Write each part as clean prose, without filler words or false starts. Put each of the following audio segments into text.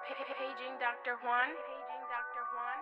Paging Dr. Juan. Paging Dr. Juan.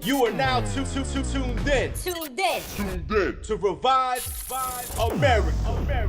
You are now tuned in to Revive America.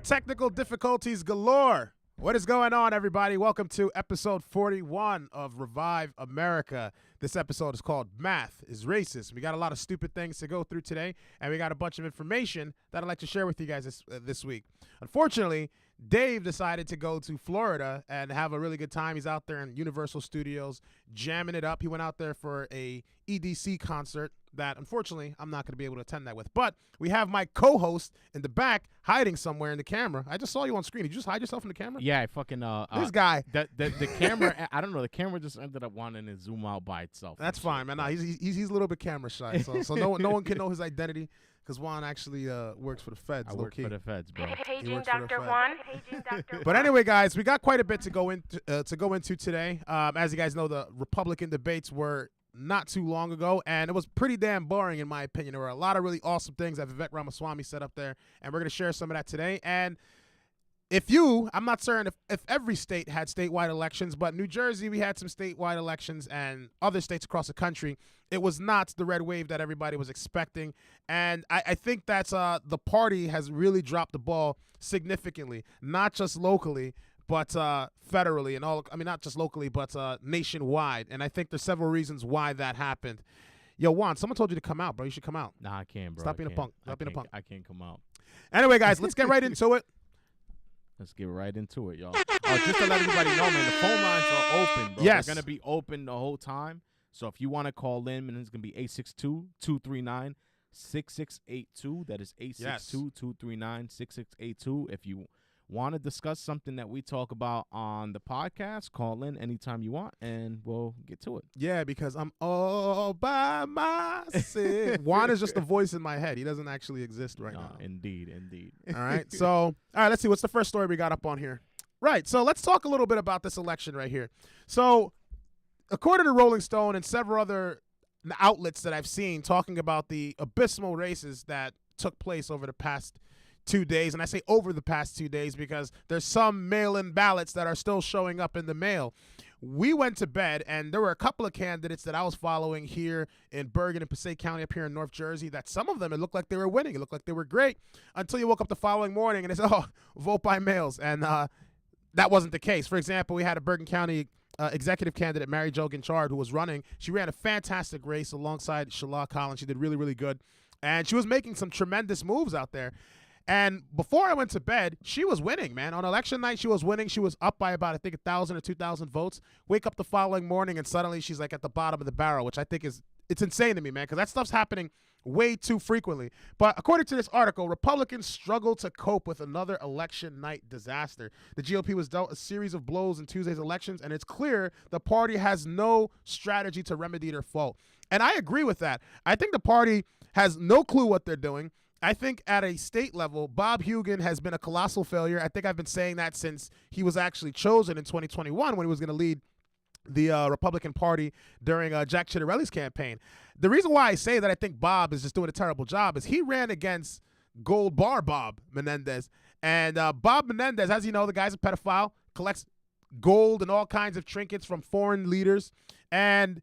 Technical difficulties galore. What is going on, everybody? Welcome to episode 41 of Revive America. This episode is called Math is Racist. We got a lot of stupid things to go through today, and we got a bunch of information that I'd like to share with you guys this week. Unfortunately, Dave decided to go to Florida and have a really good time. He's out there in Universal Studios jamming it up. He went out there for a EDC concert that, unfortunately, I'm not going to be able to attend that with. But we have my co-host in the back hiding somewhere in the camera. I just saw you on screen. Did you just hide yourself in the camera? Yeah, I fucking This guy. The camera. I don't know. The camera just ended up wanting to zoom out by itself. That's fine, man. Nah, he's a little bit camera shy, so no one can know his identity because Juan actually works for the feds. I work for the feds, bro. Paging works for the Dr. Fed. Juan. Paging Dr. But anyway, guys, we got quite a bit to go into today. As you guys know, the Republican debates were not too long ago, and it was pretty damn boring in my opinion. There were a lot of really awesome things that Vivek Ramaswamy set up there, and we're going to share some of that today. And I'm not certain if every state had statewide elections, but New Jersey, we had some statewide elections, and other states across the country, it was not the red wave that everybody was expecting. And I think that's the party has really dropped the ball significantly, not just locally, but federally and all. I mean, not just locally, but nationwide. And I think there's several reasons why that happened. Yo, Juan, someone told you to come out, bro. You should come out. Nah, I can't, bro. Stop being a punk. Stop being a punk. I can't come out. Anyway, guys, let's get right into it. Let's get right into it, y'all. Just to let everybody know, man, the phone lines are open, bro. Yes. They're going to be open the whole time. So if you want to call in, man, it's going to be 862-239-6682. That is 862-239-6682. If you want to discuss something that we talk about on the podcast, call in anytime you want, and we'll get to it. Yeah, because I'm all by myself. Juan is just a voice in my head. He doesn't actually exist right now. Indeed. All right. So, all right, let's see. What's the first story we got up on here? Right. So let's talk a little bit about this election right here. So according to Rolling Stone and several other outlets that I've seen talking about the abysmal races that took place over the past 2 days, and I say over the past 2 days because there's some mail-in ballots that are still showing up in the mail. We went to bed, and there were a couple of candidates that I was following here in Bergen and Passaic County up here in North Jersey that some of them, it looked like they were winning. It looked like they were great until you woke up the following morning and they said, oh, vote by mails. And that wasn't the case. For example, we had a Bergen County executive candidate, Mary Jo Ginchard, who was running. She ran a fantastic race alongside Shala Collins. She did really, really good. And she was making some tremendous moves out there. And before I went to bed, she was winning, man. On election night, she was winning. She was up by about, I think, 1,000 or 2,000 votes. Wake up the following morning, and suddenly she's like at the bottom of the barrel, which I think is it's insane to me, man, because that stuff's happening way too frequently. But according to this article, Republicans struggle to cope with another election night disaster. The GOP was dealt a series of blows in Tuesday's elections, and it's clear the party has no strategy to remedy their fault. And I agree with that. I think the party has no clue what they're doing. I think at a state level, Bob Hugin has been a colossal failure. I think I've been saying that since he was actually chosen in 2021 when he was going to lead the Republican Party during Jack Ciattarelli's campaign. The reason why I say that I think Bob is just doing a terrible job is he ran against Gold Bar Bob Menendez. And Bob Menendez, as you know, the guy's a pedophile, collects gold and all kinds of trinkets from foreign leaders. And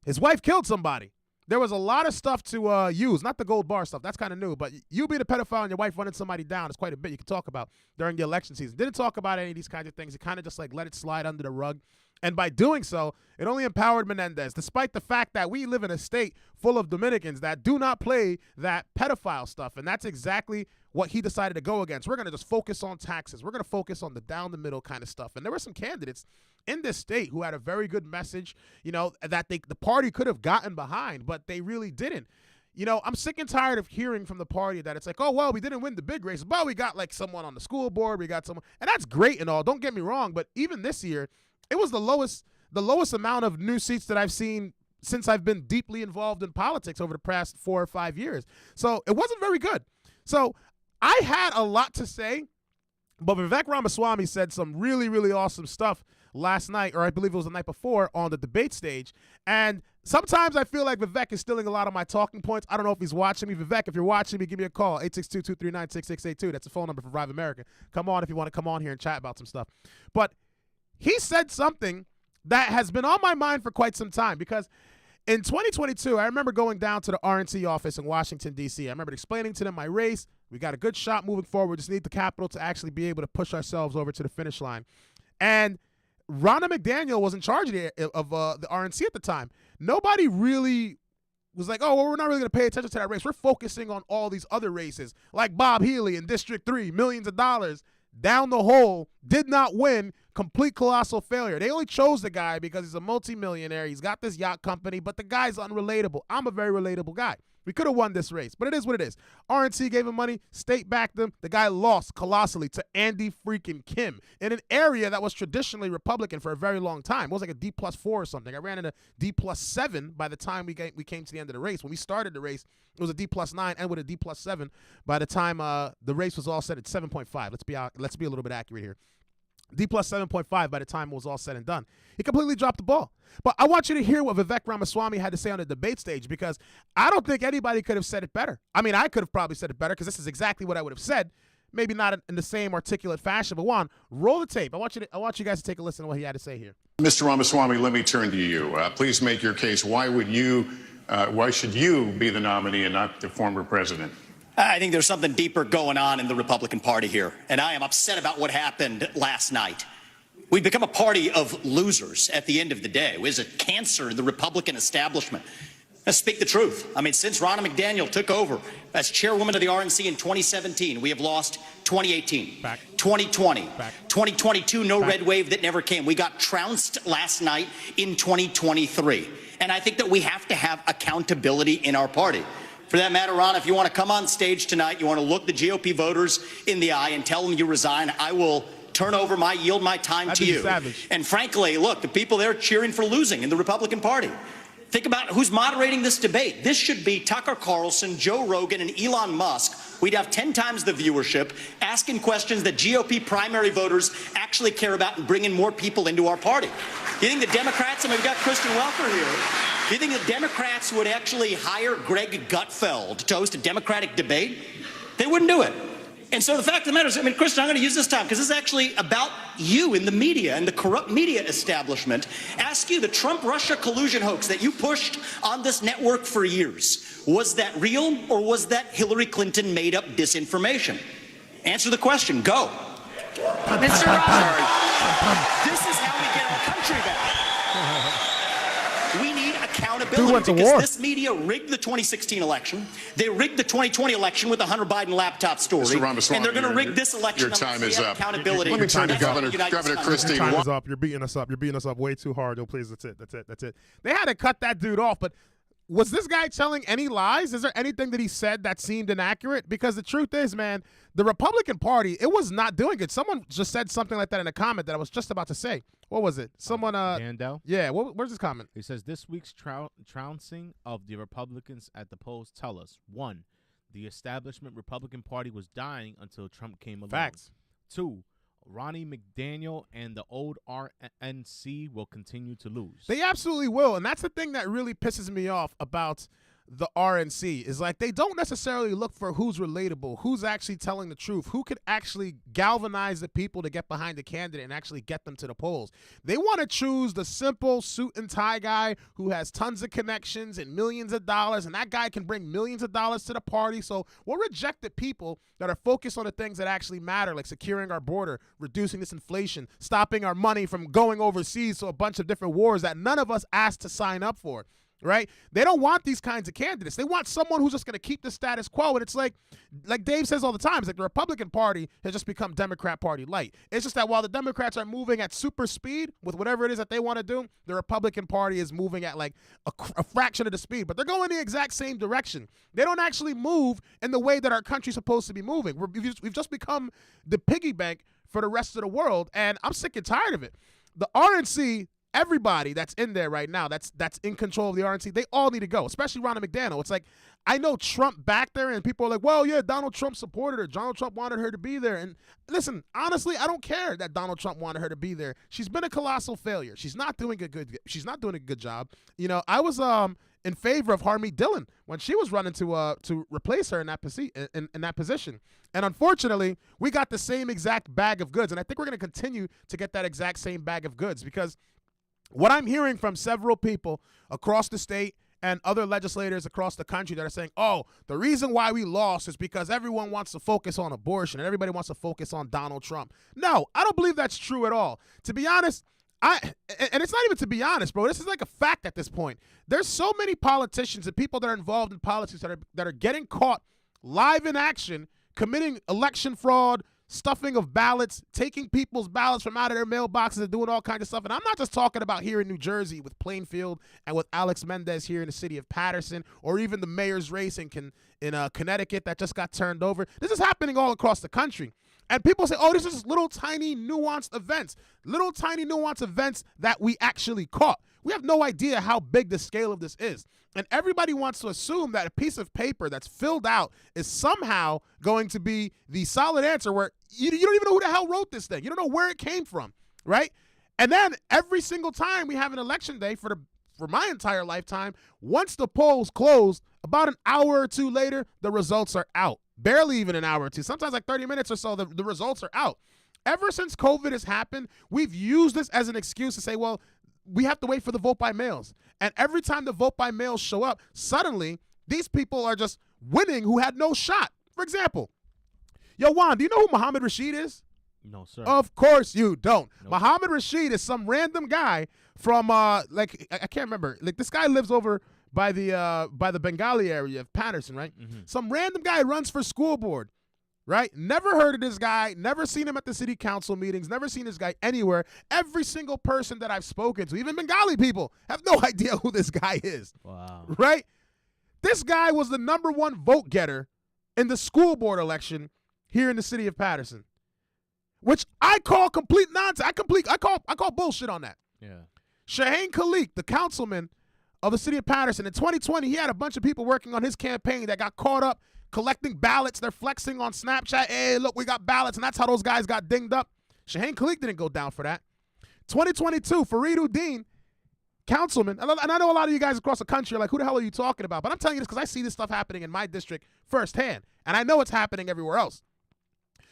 his wife killed somebody. There was a lot of stuff to use, not the gold bar stuff. That's kind of new. But you being a pedophile and your wife running somebody down is quite a bit you can talk about during the election season. Didn't talk about any of these kinds of things. He kind of just like let it slide under the rug. And by doing so, it only empowered Menendez, despite the fact that we live in a state full of Dominicans that do not play that pedophile stuff. And that's exactly what he decided to go against. We're going to just focus on taxes. We're going to focus on the down the middle kind of stuff. And there were some candidates in this state who had a very good message, you know, that the party could have gotten behind, but they really didn't. You know, I'm sick and tired of hearing from the party that it's like, oh, well, we didn't win the big race, but we got like someone on the school board. We got someone. And that's great and all. Don't get me wrong. But even this year, it was the lowest amount of new seats that I've seen since I've been deeply involved in politics over the past 4 or 5 years. So it wasn't very good. So I had a lot to say, but Vivek Ramaswamy said some really, really awesome stuff last night, or I believe it was the night before, on the debate stage. And sometimes I feel like Vivek is stealing a lot of my talking points. I don't know if he's watching me. Vivek, if you're watching me, give me a call, 862-239-6682. That's the phone number for Revive America. Come on if you want to come on here and chat about some stuff. But he said something that has been on my mind for quite some time, because in 2022, I remember going down to the RNC office in Washington, D.C. I remember explaining to them my race. We got a good shot moving forward. We just need the capital to actually be able to push ourselves over to the finish line. And Ronna McDaniel was in charge of the RNC at the time. Nobody really was like, oh, well, we're not really going to pay attention to that race. We're focusing on all these other races, like Bob Healy in District 3, millions of dollars down the hole, did not win, complete colossal failure. They only chose the guy because he's a multimillionaire. He's got this yacht company, but the guy's unrelatable. I'm a very relatable guy. We could have won this race, but it is what it is. RNC gave him money, state backed him. The guy lost colossally to Andy freaking Kim in an area that was traditionally Republican for a very long time. It was like a D+4 or something. I ran into D+7 by the time we came to the end of the race. When we started the race, it was a D+9 and with a D+7 by the time the race was all set at 7.5. Let's be a little bit accurate here. D+7.5 by the time it was all said and done. He completely dropped the ball. But I want you to hear what Vivek Ramaswamy had to say on the debate stage, because I don't think anybody could have said it better. I mean, I could have probably said it better, because this is exactly what I would have said. Maybe not in the same articulate fashion, but Juan, roll the tape. I want you guys to take a listen to what he had to say here. Mr. Ramaswamy, let me turn to you. Please make your case. Why should you be the nominee and not the former president? I think there's something deeper going on in the Republican Party here, and I am upset about what happened last night. We've become a party of losers at the end of the day. It was a cancer in the Republican establishment. Let's speak the truth. I mean, since Ronna McDaniel took over as chairwoman of the RNC in 2017, we have lost 2018, 2020, 2022, no red wave that never came. We got trounced last night in 2023. And I think that we have to have accountability in our party. For that matter, Ron, if you want to come on stage tonight, you want to look the GOP voters in the eye and tell them you resign, I will yield my time to you. Savage. And frankly, look, the people there cheering for losing in the Republican Party. Think about who's moderating this debate. This should be Tucker Carlson, Joe Rogan, and Elon Musk. We'd have 10 times the viewership, asking questions that GOP primary voters actually care about and bringing more people into our party. You think the Democrats, I mean, we've got Kristen Welker here. Do you think the Democrats would actually hire Greg Gutfeld to host a Democratic debate? They wouldn't do it. And so the fact of the matter is, I mean, Kristen, I'm going to use this time because this is actually about you in the media and the corrupt media establishment. Ask you, the Trump-Russia collusion hoax that you pushed on this network for years, was that real or was that Hillary Clinton made up disinformation? Answer the question. Go. Mr. Roberts, this is how we get our country back. We need accountability because this media rigged the 2016 election. They rigged the 2020 election with the Hunter Biden laptop story. Mr. Ramaswamy, and they're going to rig this election. Your time is up. Accountability. Let me turn to Governor Christie. Your time is up. You're beating us up. You're beating us up way too hard. Oh, please, that's it. They had to cut that dude off, but was this guy telling any lies? Is there anything that he said that seemed inaccurate? Because the truth is, man, the Republican Party, it was not doing good. Someone just said something like that in a comment that I was just about to say. What was it? Someone, Dandel? yeah, where's his comment? He says, this week's trouncing of the Republicans at the polls tell us, 1, the establishment Republican Party was dying until Trump came along. Facts. 2, Ronnie McDaniel and the old RNC will continue to lose. They absolutely will, and that's the thing that really pisses me off about the RNC is like they don't necessarily look for who's relatable, who's actually telling the truth, who could actually galvanize the people to get behind the candidate and actually get them to the polls. They want to choose the simple suit and tie guy who has tons of connections and millions of dollars, and that guy can bring millions of dollars to the party. So we'll reject the people that are focused on the things that actually matter, like securing our border, reducing this inflation, stopping our money from going overseas to a bunch of different wars that none of us asked to sign up for. Right? They don't want these kinds of candidates. They want someone who's just going to keep the status quo. And it's like Dave says all the time, it's like the Republican Party has just become Democrat Party light. It's just that while the Democrats are moving at super speed with whatever it is that they want to do, the Republican Party is moving at like a fraction of the speed. But they're going the exact same direction. They don't actually move in the way that our country's supposed to be moving. We've just become the piggy bank for the rest of the world. And I'm sick and tired of it. The RNC, everybody that's in there right now, that's in control of the RNC, they all need to go, especially Ronnie McDaniel. It's like, I know Trump back there, and people are like, well, yeah, Donald Trump supported her. Donald Trump wanted her to be there. And listen, honestly, I don't care that Donald Trump wanted her to be there. She's been a colossal failure. She's not doing a good job. You know, I was in favor of Harmeet Dillon when she was running to replace her in that position. And unfortunately, we got the same exact bag of goods. And I think we're going to continue to get that exact same bag of goods, because what I'm hearing from several people across the state and other legislators across the country that are saying, oh, the reason why we lost is because everyone wants to focus on abortion and everybody wants to focus on Donald Trump. No, I don't believe that's true at all. To be honest, and it's not even to be honest, bro. This is like a fact at this point. There's so many politicians and people that are involved in politics that are getting caught live in action, committing election fraud, stuffing of ballots, taking people's ballots from out of their mailboxes and doing all kinds of stuff. And I'm not just talking about here in New Jersey with Plainfield and with Alex Mendez here in the city of Paterson, or even the mayor's race in Connecticut that just got turned over. This is happening all across the country. And people say, oh, this is little tiny nuanced events that we actually caught. We have no idea how big the scale of this is. And everybody wants to assume that a piece of paper that's filled out is somehow going to be the solid answer, where you don't even know who the hell wrote this thing. You don't know where it came from, right? And then every single time we have an election day for my entire lifetime, once the polls close, about an hour or two later, the results are out. Barely even an hour or two. Sometimes like 30 minutes or so, the results are out. Ever since COVID has happened, we've used this as an excuse to say, well, we have to wait for the vote by mails. And every time the vote by mails show up, suddenly these people are just winning who had no shot. For example, yo, Juan, do you know who Mohammed Rashid is? No, sir. Of course you don't. Nope. Mohammed Rashid is some random guy from I can't remember. Like, this guy lives over by the Bengali area of Patterson, right? Mm-hmm. Some random guy runs for school board, right? Never heard of this guy, never seen him at the city council meetings, never seen this guy anywhere. Every single person that I've spoken to, even Bengali people, have no idea who this guy is. Wow. Right? This guy was the #1 vote getter in the school board election here in the city of Patterson, which I call complete nonsense. I call bullshit on that. Yeah. Shaheen Khalik, the councilman of the city of Patterson, in 2020, he had a bunch of people working on his campaign that got caught up collecting ballots. They're flexing on Snapchat. Hey, look, we got ballots, and that's how those guys got dinged up. Shaheen Khalik didn't go down for that. 2022, Fareed Uddin, councilman, and I know a lot of you guys across the country are like, who the hell are you talking about? But I'm telling you this because I see this stuff happening in my district firsthand, and I know it's happening everywhere else.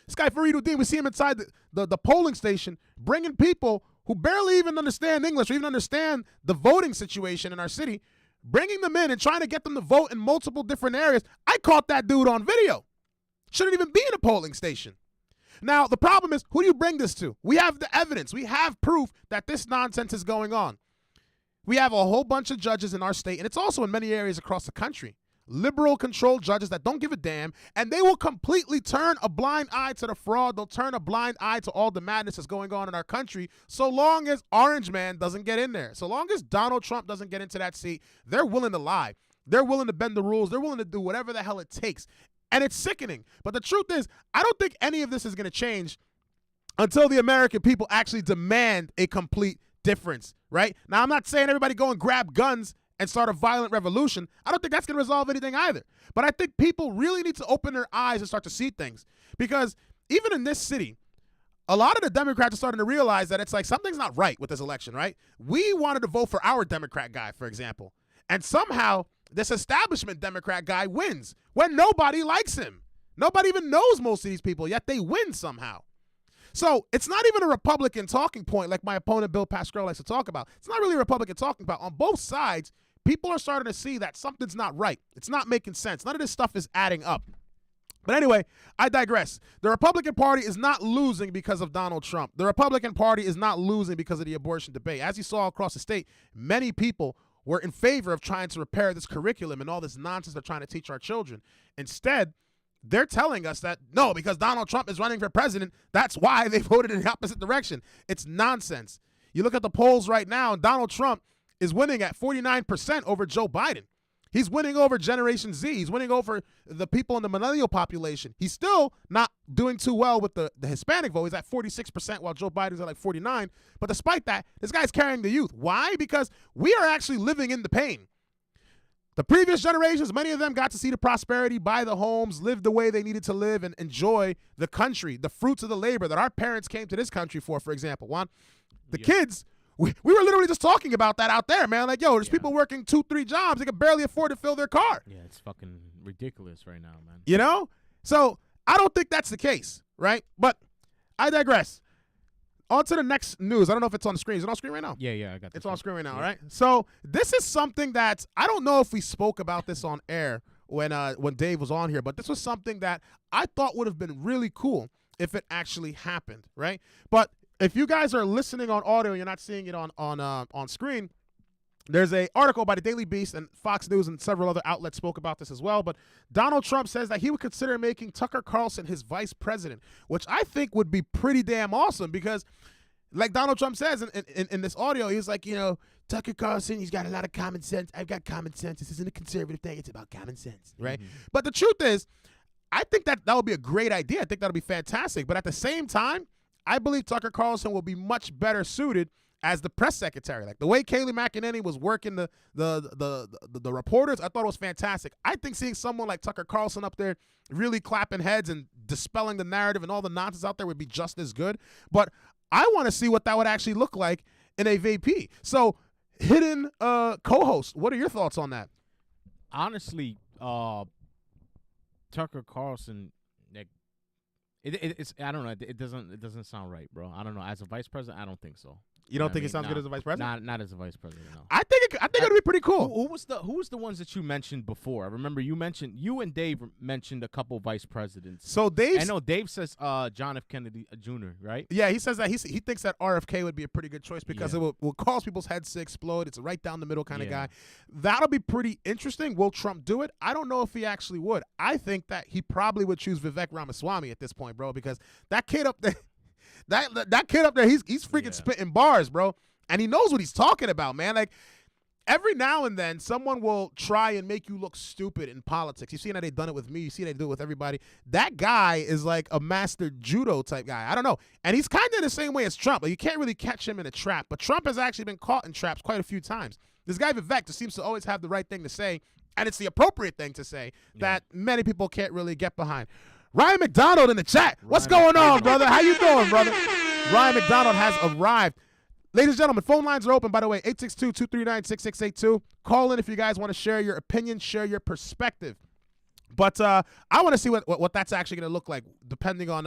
This guy, Fareed Uddin, we see him inside the polling station bringing people who barely even understand English or even understand the voting situation in our city, bringing them in and trying to get them to vote in multiple different areas. I caught that dude on video. Shouldn't even be in a polling station. Now, the problem is, who do you bring this to? We have the evidence. We have proof that this nonsense is going on. We have a whole bunch of judges in our state, and it's also in many areas across the country. Liberal-controlled judges that don't give a damn, and they will completely turn a blind eye to the fraud. They'll turn a blind eye to all the madness that's going on in our country so long as Orange Man doesn't get in there. So long as Donald Trump doesn't get into that seat, they're willing to lie. They're willing to bend the rules. They're willing to do whatever the hell it takes. And it's sickening. But the truth is, I don't think any of this is going to change until the American people actually demand a complete difference, right? Now, I'm not saying everybody go and grab guns and start a violent revolution. I don't think that's going to resolve anything either. But I think people really need to open their eyes and start to see things. Because even in this city, a lot of the Democrats are starting to realize that it's like something's not right with this election, right? We wanted to vote for our Democrat guy, for example. And somehow this establishment Democrat guy wins when nobody likes him. Nobody even knows most of these people, yet they win somehow. So it's not even a Republican talking point like my opponent Bill Pascrell likes to talk about. It's not really a Republican talking about. On both sides, people are starting to see that something's not right. It's not making sense. None of this stuff is adding up. But anyway, I digress. The Republican Party is not losing because of Donald Trump. The Republican Party is not losing because of the abortion debate. As you saw across the state, many people were in favor of trying to repair this curriculum and all this nonsense they're trying to teach our children. Instead, they're telling us that, no, because Donald Trump is running for president, that's why they voted in the opposite direction. It's nonsense. You look at the polls right now, and Donald Trump is winning at 49% over Joe Biden. He's winning over Generation Z. He's winning over the people in the millennial population. He's still not doing too well with the Hispanic vote. He's at 46% while Joe Biden's at like 49%. But despite that, this guy's carrying the youth. Why? Because we are actually living in the pain. The previous generations, many of them got to see the prosperity, buy the homes, live the way they needed to live, and enjoy the country, the fruits of the labor that our parents came to this country for example. Juan, the kids, we were literally just talking about that out there, man. Like, yo, there's people working 2-3 jobs. They can barely afford to fill their car. Yeah, it's fucking ridiculous right now, man. You know? So I don't think that's the case, right? But I digress. On to the next news. I don't know if it's on the screen. Is it on screen right now? Yeah, I got this. It's on screen right now, right? So this is something that I don't know if we spoke about this on air when Dave was on here, but this was something that I thought would have been really cool if it actually happened, right? But if you guys are listening on audio, you're not seeing it on screen. There's an article by the Daily Beast, and Fox News and several other outlets spoke about this as well. But Donald Trump says that he would consider making Tucker Carlson his vice president, which I think would be pretty damn awesome because, like Donald Trump says in this audio, he's like, you know, Tucker Carlson, he's got a lot of common sense. I've got common sense. This isn't a conservative thing. It's about common sense, right? Mm-hmm. But the truth is, I think that would be a great idea. I think that would be fantastic. But at the same time, I believe Tucker Carlson will be much better suited as the press secretary. Like the way Kayleigh McEnany was working the reporters, I thought it was fantastic. I think seeing someone like Tucker Carlson up there really clapping heads and dispelling the narrative and all the nonsense out there would be just as good. But I want to see what that would actually look like in a VP. So hidden co-host, what are your thoughts on that? Honestly, Tucker Carlson, like, it's I don't know. It doesn't sound right, bro. I don't know. As a vice president, I don't think so. You don't think it sounds good as a vice president? Not as a vice president. No. I think it would be pretty cool. Who was the ones that you mentioned before? I remember you and Dave mentioned a couple vice presidents. So Dave, I know Dave says John F. Kennedy Jr. Right? Yeah, he says that he thinks that RFK would be a pretty good choice because it will cause people's heads to explode. It's a right down the middle kind of guy. That'll be pretty interesting. Will Trump do it? I don't know if he actually would. I think that he probably would choose Vivek Ramaswamy at this point, bro, because that kid up there. That kid up there, he's freaking spitting bars, bro. And he knows what he's talking about, man. Like, every now and then, someone will try and make you look stupid in politics. You've seen how they've done it with me. You see how they do it with everybody. That guy is like a master judo type guy. I don't know. And he's kind of the same way as Trump. Like, you can't really catch him in a trap. But Trump has actually been caught in traps quite a few times. This guy Vivek just seems to always have the right thing to say, and it's the appropriate thing to say that many people can't really get behind. Ryan McDonald in the chat. What's going on, brother? How you doing, brother? Ryan McDonald has arrived. Ladies and gentlemen, phone lines are open, by the way, 862-239-6682. Call in if you guys want to share your opinion, share your perspective. But I want to see what that's actually going to look like, depending on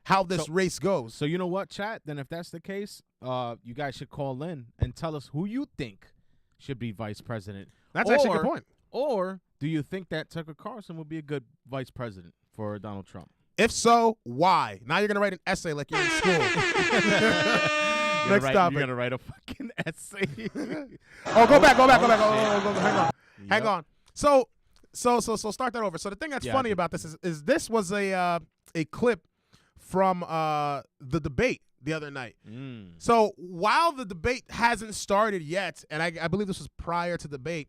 how this race goes. So you know what, chat? Then if that's the case, you guys should call in and tell us who you think should be vice president. That's actually a good point. Or do you think that Tucker Carlson would be a good vice president for Donald Trump? If so, why? Now you're going to write an essay like you're in school. Next topic. You're going to write a fucking essay. Go back. Hang on. So start that over. So the thing that's funny about this is this was a clip from the debate the other night. So while the debate hasn't started yet, and I believe this was prior to debate,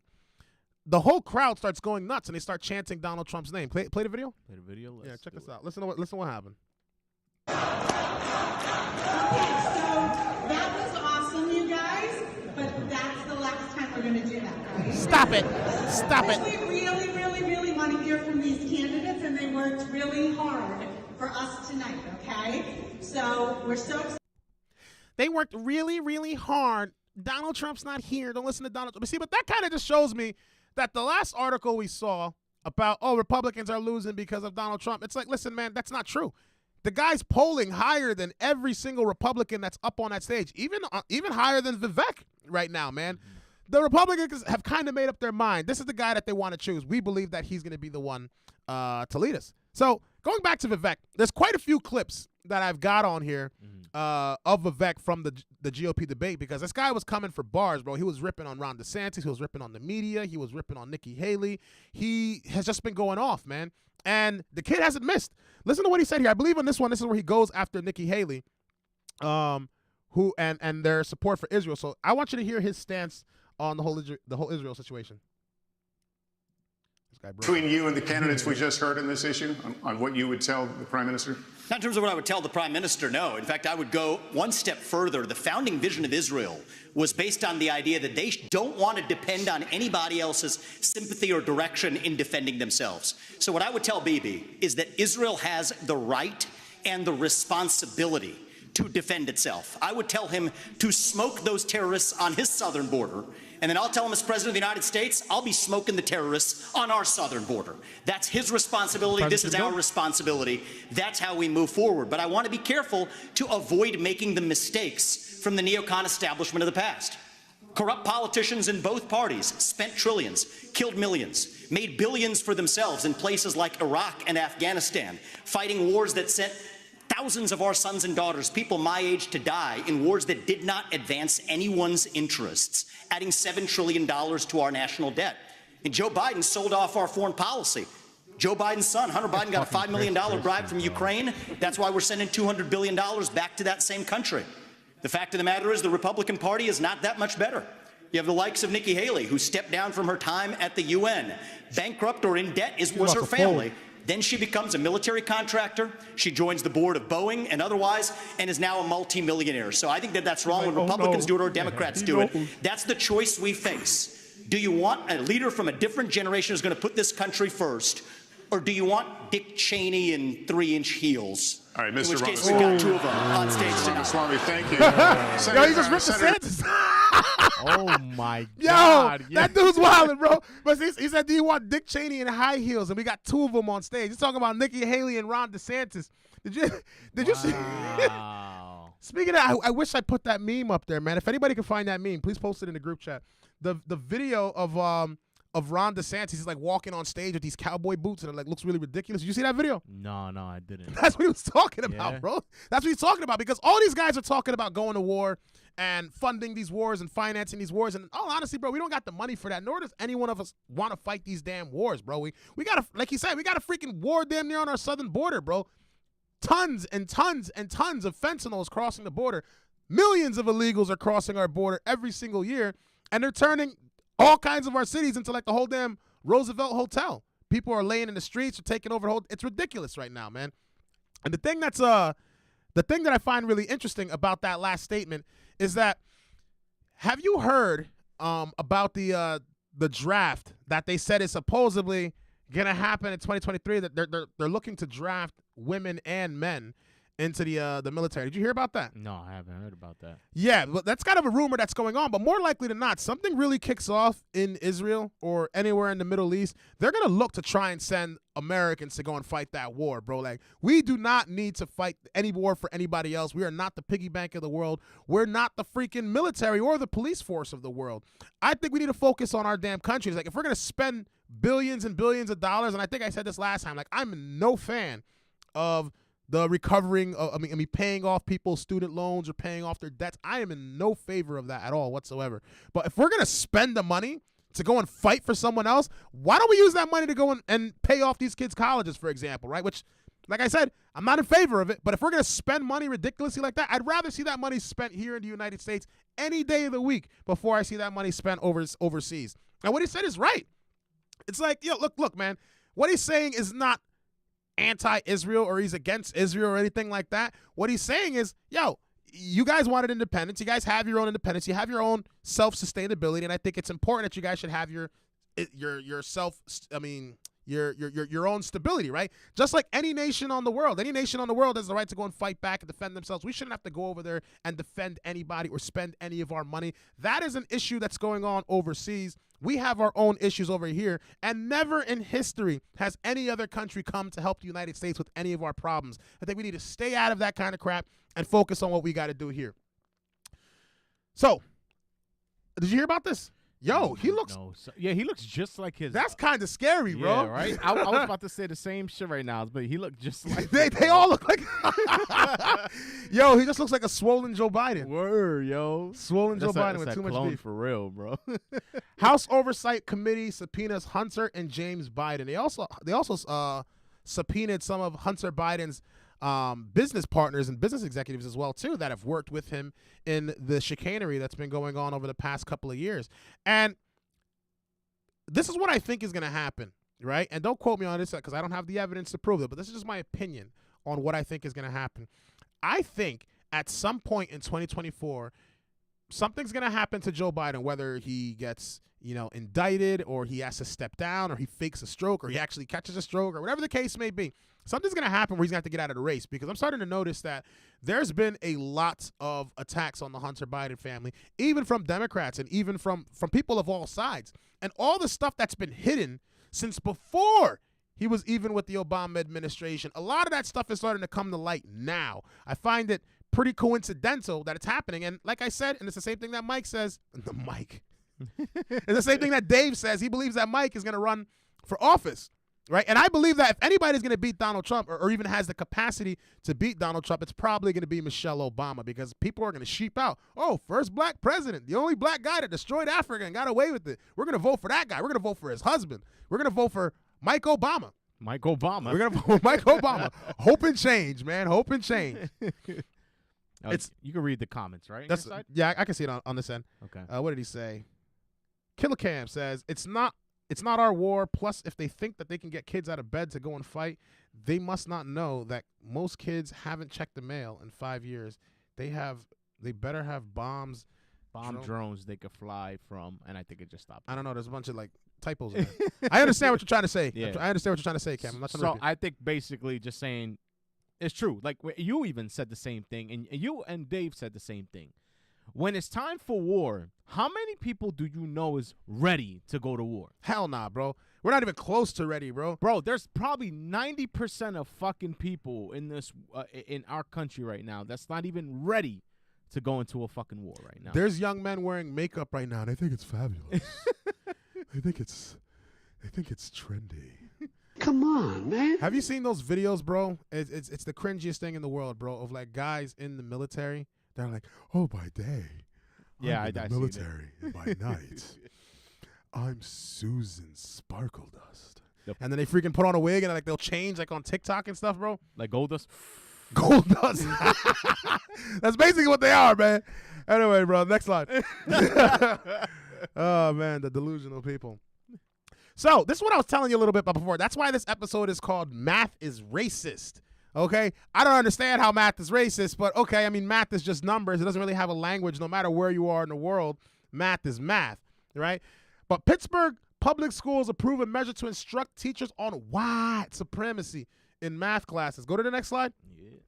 the whole crowd starts going nuts and they start chanting Donald Trump's name. Play the video. Play the video. Yeah, check this out. Listen to what happened. Okay, so that was awesome, you guys, but that's the last time we're going to do that, right? Stop it. Stop it. We really, really, really want to hear from these candidates, and they worked really hard for us tonight, okay? So we're so excited. They worked really, really hard. Donald Trump's not here. Don't listen to Donald Trump. See, but that kind of just shows me that the last article we saw about, Republicans are losing because of Donald Trump, it's like, listen, man, that's not true. The guy's polling higher than every single Republican that's up on that stage, even higher than Vivek right now, man. The Republicans have kind of made up their mind. This is the guy that they want to choose. We believe that he's going to be the one to lead us. So going back to Vivek, there's quite a few clips that I've got on here of Vivek from the GOP debate, because this guy was coming for bars, bro. He was ripping on Ron DeSantis. He was ripping on the media. He was ripping on Nikki Haley. He has just been going off, man. And the kid hasn't missed. Listen to what he said here. I believe on this one, this is where he goes after Nikki Haley, who and their support for Israel. So I want you to hear his stance on the whole Israel situation. This guy Between you and the candidates we just heard on this issue, on what you would tell the Prime Minister? Not in terms of what I would tell the Prime Minister, no. In fact, I would go one step further. The founding vision of Israel was based on the idea that they don't want to depend on anybody else's sympathy or direction in defending themselves. So what I would tell Bibi is that Israel has the right and the responsibility to defend itself. I would tell him to smoke those terrorists on his southern border, and then I'll tell him as President of the United States, I'll be smoking the terrorists on our southern border. That's his responsibility. This is our responsibility. That's how we move forward. But I want to be careful to avoid making the mistakes from the neocon establishment of the past. Corrupt politicians in both parties spent trillions, killed millions, made billions for themselves in places like Iraq and Afghanistan, fighting wars that sent thousands of our sons and daughters, people my age, to die in wars that did not advance anyone's interests, adding $7 trillion to our national debt. And Joe Biden sold off our foreign policy. Joe Biden's son, Hunter Biden, got a $5 million bribe from Ukraine. That's why we're sending $200 billion back to that same country. The fact of the matter is the Republican Party is not that much better. You have the likes of Nikki Haley, who stepped down from her time at the UN. Bankrupt or in debt was her family. Then she becomes a military contractor. She joins the board of Boeing and otherwise, and is now a multimillionaire. So I think that that's wrong when Republicans do it or Democrats do it. That's the choice we face. Do you want a leader from a different generation who's going to put this country first, or do you want Dick Cheney in 3-inch heels? All right, Mr. In which case we've got two of them on stage tonight. Ramaswamy, thank you. Yo, he just ripped DeSantis. Oh my Yo, God! that dude's wildin', bro. But he said, "Do you want Dick Cheney in high heels?" And we got two of them on stage. He's talking about Nikki Haley and Ron DeSantis. Did you see? Wow. Speaking of, I wish I put that meme up there, man. If anybody can find that meme, please post it in the group chat. The video of Ron DeSantis, he's like walking on stage with these cowboy boots, and it like looks really ridiculous. Did you see that video? No, I didn't. That's what he was talking about, Yeah. bro. That's what he's talking about, because all these guys are talking about going to war and funding these wars and financing these wars. And all honesty, bro, we don't got the money for that, nor does any one of us want to fight these damn wars, bro. We got to, like he said, we got a freaking war damn near on our southern border, bro. Tons and tons and tons of fentanyl is crossing the border. Millions of illegals are crossing our border every single year, and they're turning all kinds of our cities into like the whole damn Roosevelt Hotel. People are laying in the streets or taking over it's ridiculous right now, man. And the thing that I find really interesting about that last statement is that, have you heard about the draft that they said is supposedly gonna happen in 2023? That they're looking to draft women and men into the military. Did you hear about that? No, I haven't heard about that. Yeah, but that's kind of a rumor that's going on. But more likely than not, something really kicks off in Israel or anywhere in the Middle East. They're going to look to try and send Americans to go and fight that war, bro. Like, we do not need to fight any war for anybody else. We are not the piggy bank of the world. We're not the freaking military or the police force of the world. I think we need to focus on our damn countries. Like, if we're going to spend billions and billions of dollars, and I think I said this last time, like, I'm no fan of the recovering, paying off people's student loans or paying off their debts. I am in no favor of that at all whatsoever. But if we're going to spend the money to go and fight for someone else, why don't we use that money to go and pay off these kids' colleges, for example, right? Which, like I said, I'm not in favor of it. But if we're going to spend money ridiculously like that, I'd rather see that money spent here in the United States any day of the week before I see that money spent overseas. And what he said is right. It's like, yo, look, man. What he's saying is not anti-Israel or he's against Israel or anything like that. What he's saying is, yo, you guys wanted independence. You guys have your own independence. You have your own self-sustainability, and I think it's important that you guys should have your own stability, right? Just like any nation on the world has the right to go and fight back and defend themselves. We shouldn't have to go over there and defend anybody or spend any of our money. That is an issue that's going on overseas. We have our own issues over here, and never in history has any other country come to help the United States with any of our problems. I think we need to stay out of that kind of crap and focus on what we got to do here. So, did you hear about this? Yo, he looks. No, he looks just like his. That's kind of scary, bro. Yeah, right. I was about to say the same shit right now, but he looked just like. they all look like. Yo, he just looks like a swollen Joe Biden. Word, yo. Swollen Joe Biden with too much beef. For real, bro. House Oversight Committee subpoenas Hunter and James Biden. They also subpoenaed some of Hunter Biden's business partners and business executives as well too that have worked with him in the chicanery that's been going on over the past couple of years. And this is what I think is going to happen, right? And don't quote me on this because I don't have the evidence to prove it, but this is just my opinion on what I think is going to happen. I think at some point in 2024, something's going to happen to Joe Biden, whether he gets, indicted or he has to step down or he fakes a stroke or he actually catches a stroke or whatever the case may be. Something's going to happen where he's going to have to get out of the race, because I'm starting to notice that there's been a lot of attacks on the Hunter Biden family, even from Democrats and even from people of all sides. And all the stuff that's been hidden since before he was even with the Obama administration, a lot of that stuff is starting to come to light now. I find it pretty coincidental that it's happening. And like I said, and it's the same thing that Mike says, it's the same thing that Dave says. He believes that Mike is going to run for office. Right. And I believe that if anybody's going to beat Donald Trump or even has the capacity to beat Donald Trump, it's probably going to be Michelle Obama, because people are going to sheep out. Oh, first black president, the only black guy that destroyed Africa and got away with it. We're going to vote for that guy. We're going to vote for his husband. We're going to vote for Mike Obama. We're going to vote for Mike Obama. Hope and change, man. Hope and change. You can read the comments, right? Yeah, I can see it on this end. Okay. What did he say? Killer Cam says, it's not our war. Plus, if they think that they can get kids out of bed to go and fight, they must not know that most kids haven't checked the mail in 5 years. They better have bombs, drones they could fly from, and I think it just stopped. I don't know. There's a bunch of typos in there. I understand what you're trying to say. Yeah. I understand what you're trying to say, Cam. I'm not trying to I think basically just saying it's true. Like you even said the same thing, and you and Dave said the same thing. When it's time for war, how many people do you know is ready to go to war? Hell nah, bro. We're not even close to ready, bro. Bro, there's probably 90% of fucking people in this in our country right now that's not even ready to go into a fucking war right now. There's young men wearing makeup right now, and they think it's fabulous. they think it's trendy. Come on, man. Have you seen those videos, bro? It's the cringiest thing in the world, bro, of guys in the military. They're like, oh, by day, I'm in the military, and by night, I'm Susan Sparkle Dust. Yep. And then they freaking put on a wig and they'll change on TikTok and stuff, bro. Like Gold Dust? Gold Dust. That's basically what they are, man. Anyway, bro, next slide. Oh, man, the delusional people. So this is what I was telling you a little bit about before. That's why this episode is called Math is Racist. Okay, I don't understand how math is racist, but okay, I mean, math is just numbers. It doesn't really have a language. No matter where you are in the world, math is math, right? But Pittsburgh public schools approve a measure to instruct teachers on white supremacy in math classes. Go to the next slide. Yeah.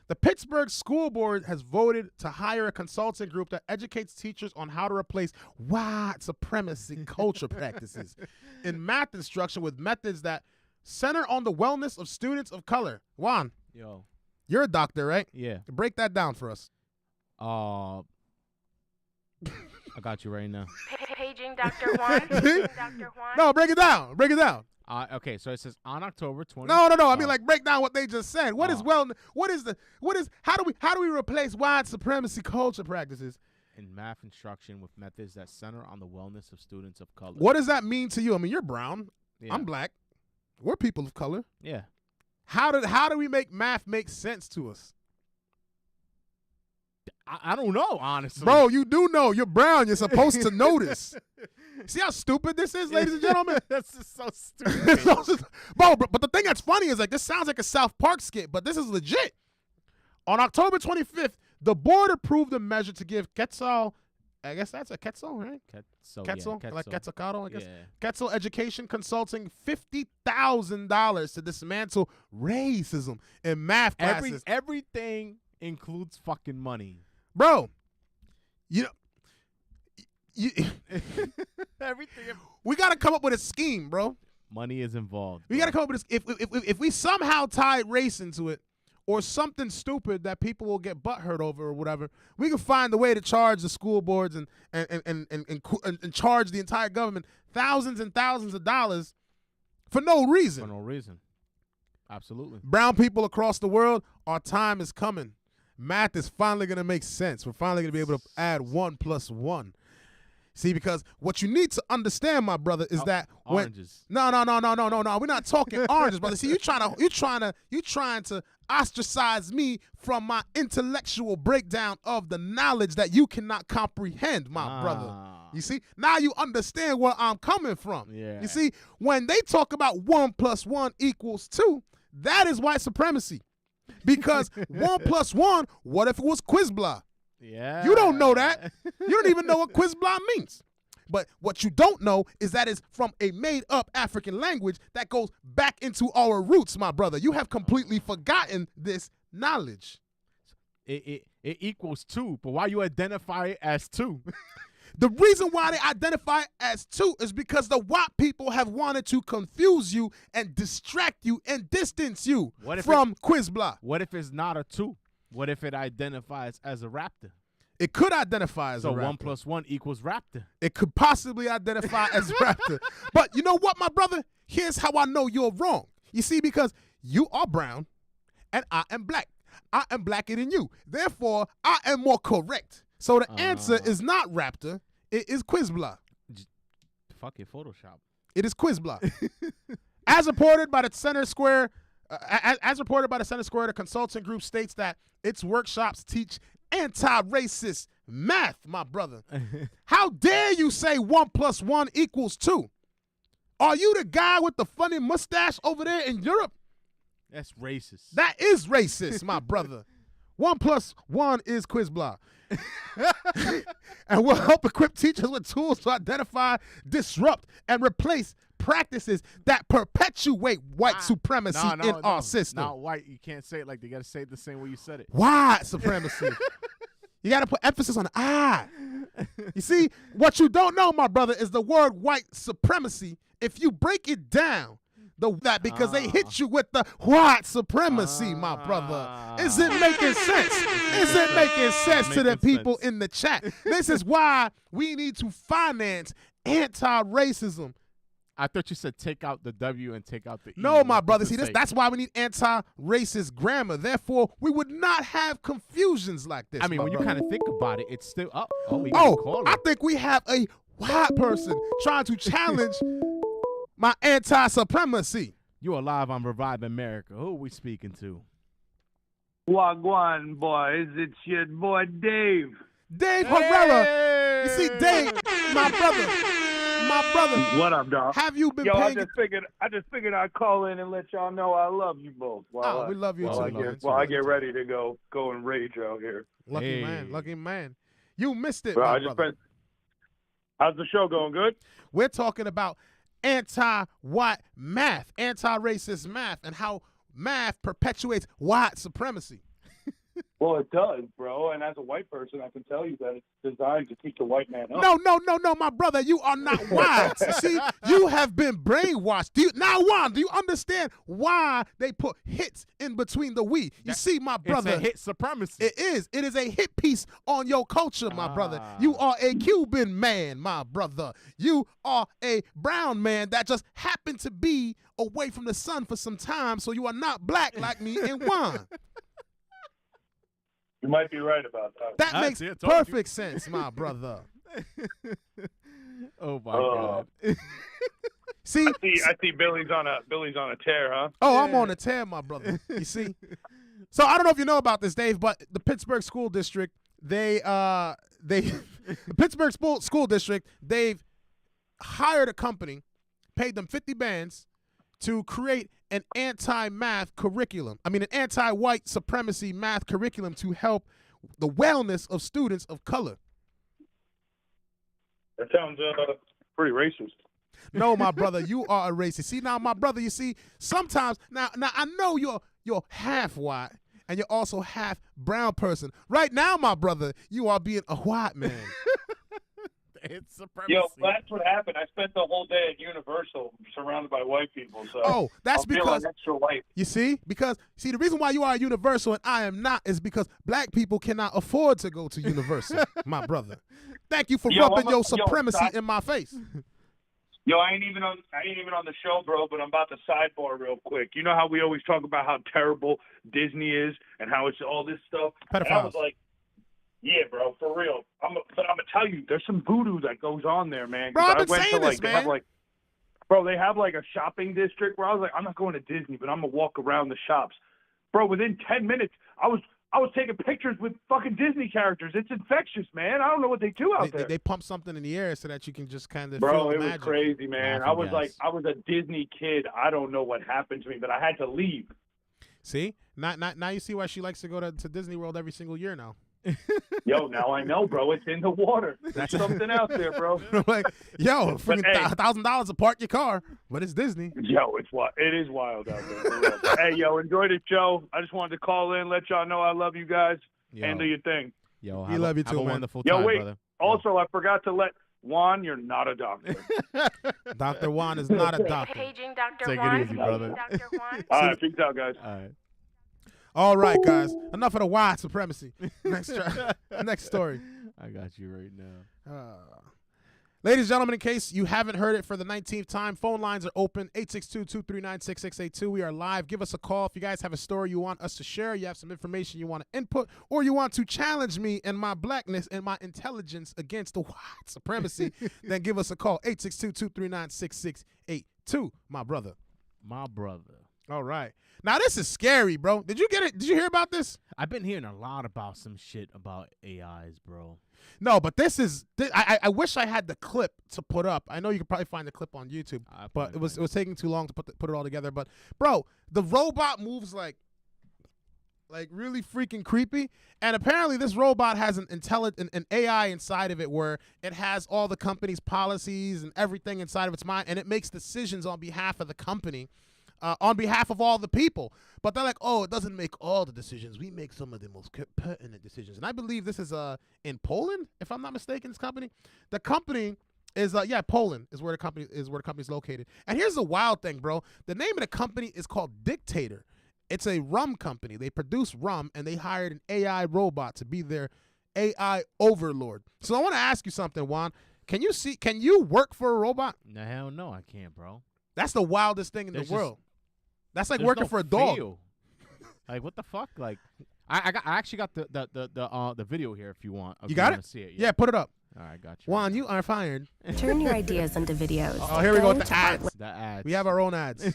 The Pittsburgh School Board has voted to hire a consulting group that educates teachers on how to replace white supremacy culture practices in math instruction with methods that center on the wellness of students of color. Juan, yo, you're a doctor, right? Yeah. Break that down for us. I got you right now. Paging Dr. Juan. Paging Dr. Juan. No, break it down. Break it down. Okay, so it says on October 20th. No. I mean, break down what they just said. What is wellness? How do we replace white supremacy culture practices in math instruction with methods that center on the wellness of students of color? What does that mean to you? I mean, you're brown. Yeah. I'm black. We're people of color. Yeah. How do we make math make sense to us? I don't know, honestly. Bro, you do know. You're brown. You're supposed to notice. See how stupid this is, ladies and gentlemen? That's just so stupid. Bro, but the thing that's funny is like this sounds like a South Park skit, but this is legit. On October 25th, the board approved a measure to give Quetzal, I guess that's a Quetzal, right? Quetzal, like Quetzalcoatl, I guess. Yeah. Quetzal Education Consulting $50,000 to dismantle racism in math classes. Everything includes fucking money. Bro, you know, Everything. we got to come up with a scheme, bro. Money is involved. We got to come up with this. If we somehow tie race into it, or something stupid that people will get butthurt over or whatever, we can find a way to charge the school boards and charge the entire government thousands and thousands of dollars for no reason. For no reason. Absolutely. Brown people across the world, our time is coming. Math is finally going to make sense. We're finally going to be able to add 1 + 1. See, because what you need to understand, my brother, is that oranges. No. We're not talking oranges, brother. See, you trying to ostracize me from my intellectual breakdown of the knowledge that you cannot comprehend, my brother. You see, now you understand where I'm coming from. Yeah. You see, when they talk about 1 + 1 = 2, that is white supremacy. Because 1 + 1, what if it was Quizblah? Yeah. You don't know that. You don't even know what Quizblah means. But what you don't know is that it's from a made-up African language that goes back into our roots, my brother. You have completely forgotten this knowledge. It equals 2, but why you identify it as 2? The reason why they identify it as 2 is because the white people have wanted to confuse you and distract you and distance you from Quizblah. What if it's not a 2? What if it identifies as a raptor? It could identify as a raptor. So 1 + 1 = raptor. It could possibly identify as raptor. But you know what, my brother? Here's how I know you're wrong. You see, because you are brown and I am black. I am blacker than you. Therefore, I am more correct. So the answer is not raptor. It is Quizblah. Fuck your Photoshop. It is Quizblah. As reported by the Center Square, the consulting group states that its workshops teach anti-racist math, my brother. How dare you say 1 + 1 = 2? Are you the guy with the funny mustache over there in Europe? That's racist. That is racist, my brother. 1 + 1 is Quizblah. And will help equip teachers with tools to identify, disrupt, and replace practices that perpetuate white supremacy in our system. Not white. You can't say it like they got to say it the same way you said it. White supremacy. You got to put emphasis on the I. You see, what you don't know, my brother, is the word white supremacy. If you break it down, because they hit you with the white supremacy, my brother. Is it making sense? Is it making sense to the people in the chat? This is why we need to finance anti-racism. I thought you said take out the W and take out the E. No, my brother. See, that's why we need anti-racist grammar. Therefore, we would not have confusions like this. I mean, when you kind of think about it, it's still up. I think we have a white person trying to challenge my anti-supremacy. You are live on Revive America. Who are we speaking to? Wagwan, boys. It's your boy, Dave. Dave Herrera. You see, Dave, my brother. What up, dog? Have you been paying? I just figured I'd call in and let y'all know I love you both. We love you too. I get ready to go and rage out here. Lucky man. You missed it, Bro, my brother. How's the show going? Good? We're talking about anti-white math, anti-racist math, and how math perpetuates white supremacy. Well, it does, bro. And as a white person, I can tell you that it's designed to keep the white man up. No, my brother. You are not white. See, you have been brainwashed. Do you understand why they put hits in between the we? You see, my brother. It's a hit supremacy. It is. It is a hit piece on your culture, my brother. You are a Cuban man, my brother. You are a brown man that just happened to be away from the sun for some time, so you are not black like me and Juan. You might be right about that. That makes perfect sense, my brother. Oh my God. See, I see Billy's on a tear, huh? Oh, I'm on a tear, my brother. You see? So I don't know if you know about this, Dave, but the Pittsburgh School District, they've hired a company, paid them 50 bands to create an anti-math curriculum. I mean, an anti-white supremacy math curriculum to help the wellness of students of color. That sounds pretty racist. No, my brother, you are a racist. See, now, my brother, you see, sometimes, now I know you're half white and you're also half brown person. Right now, my brother, you are being a white man. It's supremacy. Yo, that's what happened. I spent the whole day at Universal surrounded by white people. So Oh, that's I'll feel because extra white. you see, the reason why you are at Universal and I am not is because black people cannot afford to go to Universal, my brother. Thank you for rubbing your supremacy in my face. Yo, I ain't even on the show, bro, but I'm about to sidebar real quick. You know how we always talk about how terrible Disney is and how it's all this stuff? And I was like, yeah, bro, for real. But I'm gonna tell you, there's some voodoo that goes on there, man. Bro, I've been saying this, man. They have like a shopping district where I was like, I'm not going to Disney, but I'm gonna walk around the shops. Bro, within 10 minutes, I was taking pictures with fucking Disney characters. It's infectious, man. I don't know what they do out there. They pump something in the air so that you can just kind of Bro, feel the it was magic. crazy, man. I was a Disney kid. I don't know what happened to me, but I had to leave. See? Now you see why she likes to go to Disney World every single year now. Yo, now I know, bro. It's in the water. There's something out there, bro. Like, yo, freaking hey, $1,000 to park your car, but it's Disney. Yo, it is wild out there. For real. Hey, yo, enjoy the show. I just wanted to call in, let y'all know I love you guys. Handle your thing. Yo, we love you too, have a man. wonderful Yo, time, wait. brother. Also, I forgot to let Juan, you're not a doctor. Dr. Juan is not a doctor. Paging Dr. Take it Juan. easy, brother. Dr. Juan. All right, peace out, guys. All right. All right, guys. Enough of the white supremacy. Next story. I got you right now. Ladies and gentlemen, in case you haven't heard it for the 19th time, phone lines are open, 862-239-6682. We are live. Give us a call if you guys have a story you want us to share, you have some information you want to input, or you want to challenge me and my blackness and my intelligence against the white supremacy, then give us a call, 862-239-6682, my brother. My brother. All right. Now, this is scary, bro. Did you get it? Did you hear about this? I've been hearing a lot about some shit about AIs, bro. No, but this is. I wish I had the clip to put up. I know you could probably find the clip on YouTube, but it was taking too long to put it all together. But bro, the robot moves like really freaking creepy. And apparently, this robot has an AI inside of it where it has all the company's policies and everything inside of its mind, and it makes decisions on behalf of the company. On behalf of all the people. But they're like, oh, it doesn't make all the decisions. We make some of the most pertinent decisions. And I believe this is in Poland, if I'm not mistaken, this company. The company is Poland is where the company is located. And here's the wild thing, bro. The name of the company is called Dictator. It's a rum company. They produce rum and they hired an AI robot to be their AI overlord. So I want to ask you something, Juan. Can you work for a robot? No, hell no, I can't, bro. That's the wildest thing in the world. That's like working for a dog. Like, what the fuck? Like, I actually got the video here if you want. You got it? See it? Yeah, put it up. All right, got you. Juan, you are fired. Turn your ideas into videos. Oh, here we go with the ads. The ads. We have our own ads.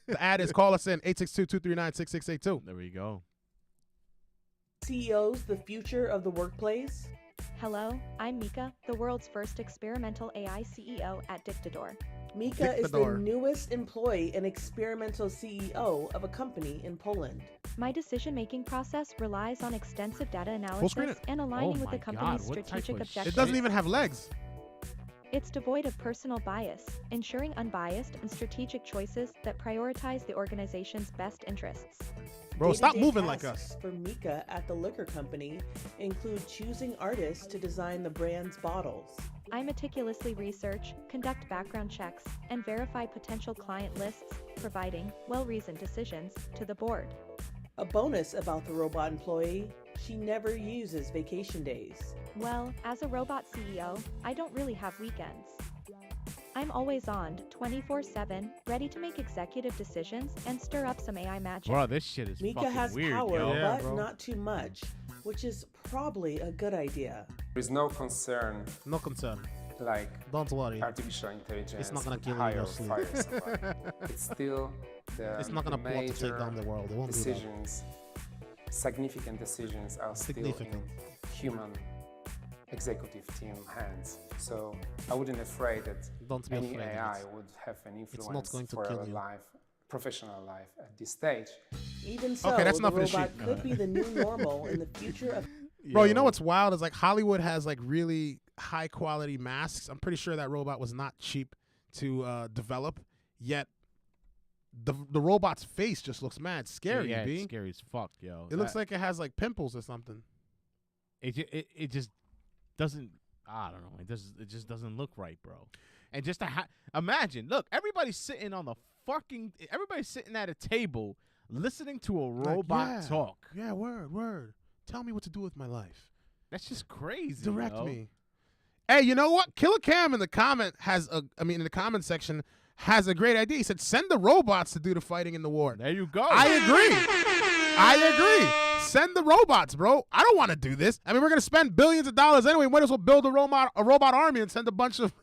The ad is call us in 862-239-6682. There we go. CEOs, the future of the workplace. Hello, I'm Mika, the world's first experimental AI CEO at Dictador. Mika is the newest employee and experimental CEO of a company in Poland. My decision-making process relies on extensive data analysis and aligning with the company's strategic objectives. It doesn't even have legs. It's devoid of personal bias, ensuring unbiased and strategic choices that prioritize the organization's best interests. Bro, stop moving like us. For Mika at the liquor company include choosing artists to design the brand's bottles. I meticulously research, conduct background checks, and verify potential client lists, providing well-reasoned decisions to the board. A bonus about the robot employee, she never uses vacation days. Well, as a robot CEO, I don't really have weekends. I'm always on, 24/7, ready to make executive decisions and stir up some AI magic. Bro, this shit is Mika fucking has weird, power, yo. but not too much, which is probably a good idea. There is no concern. No concern. Like, don't worry. Artificial intelligence. It's not gonna kill you in your sleep. It's still it's not gonna plot to take down the world. It won't decisions, significant decisions are still in human executive team hands. So I wouldn't afraid that Don't be any afraid. AI would have an influence going to for kill our you. life, professional life at this stage. Even so, Okay, that's the enough of this robot shit. could be the new normal in the future of. Bro, you know what's wild is like Hollywood has like really high quality masks. I'm pretty sure that robot was not cheap to develop, yet the robot's face just looks mad scary. Yeah, B. it's scary as fuck, yo. It looks like it has like pimples or something. It just doesn't. I don't know. It just doesn't look right, bro. And just to imagine, look, everybody's sitting at a table listening to a robot talk. Yeah, word. Tell me what to do with my life. That's just crazy. Direct yo. me. Hey, you know what? Killer Cam in the comment in the comment section has a great idea. He said, send the robots to do the fighting in the war. There you go. I agree. Send the robots, bro. I don't want to do this. I mean, we're going to spend billions of dollars anyway. Might as well build a robot army and send a bunch of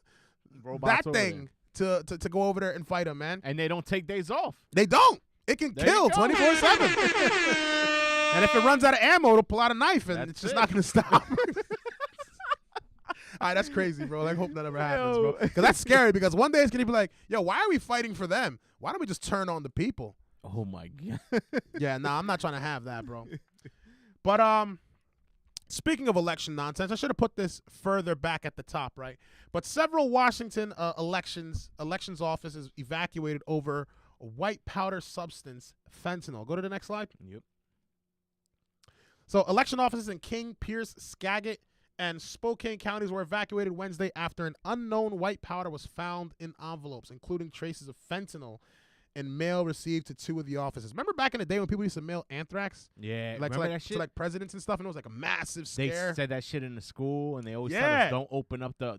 robots that thing to go over there and fight them, man. And they don't take days off. They don't. It can kill 24/7. And if it runs out of ammo, it'll pull out a knife, and it's just not going to stop. All right, that's crazy, bro. I hope that never happens, bro. Because that's scary, because one day it's going to be like, yo, why are we fighting for them? Why don't we just turn on the people? Oh, my God. Yeah, I'm not trying to have that, bro. But speaking of election nonsense, I should have put this further back at the top, right? But several Washington elections offices evacuated over a white powder substance, fentanyl. Go to the next slide. Yep. So election offices in King, Pierce, Skagit, and Spokane counties were evacuated Wednesday after an unknown white powder was found in envelopes, including traces of fentanyl in mail received to two of the offices. Remember back in the day when people used to mail anthrax? Yeah, like remember that shit? to like presidents and stuff, and it was like a massive They scare. said that shit in the school, and they always tell Yeah. us don't open up the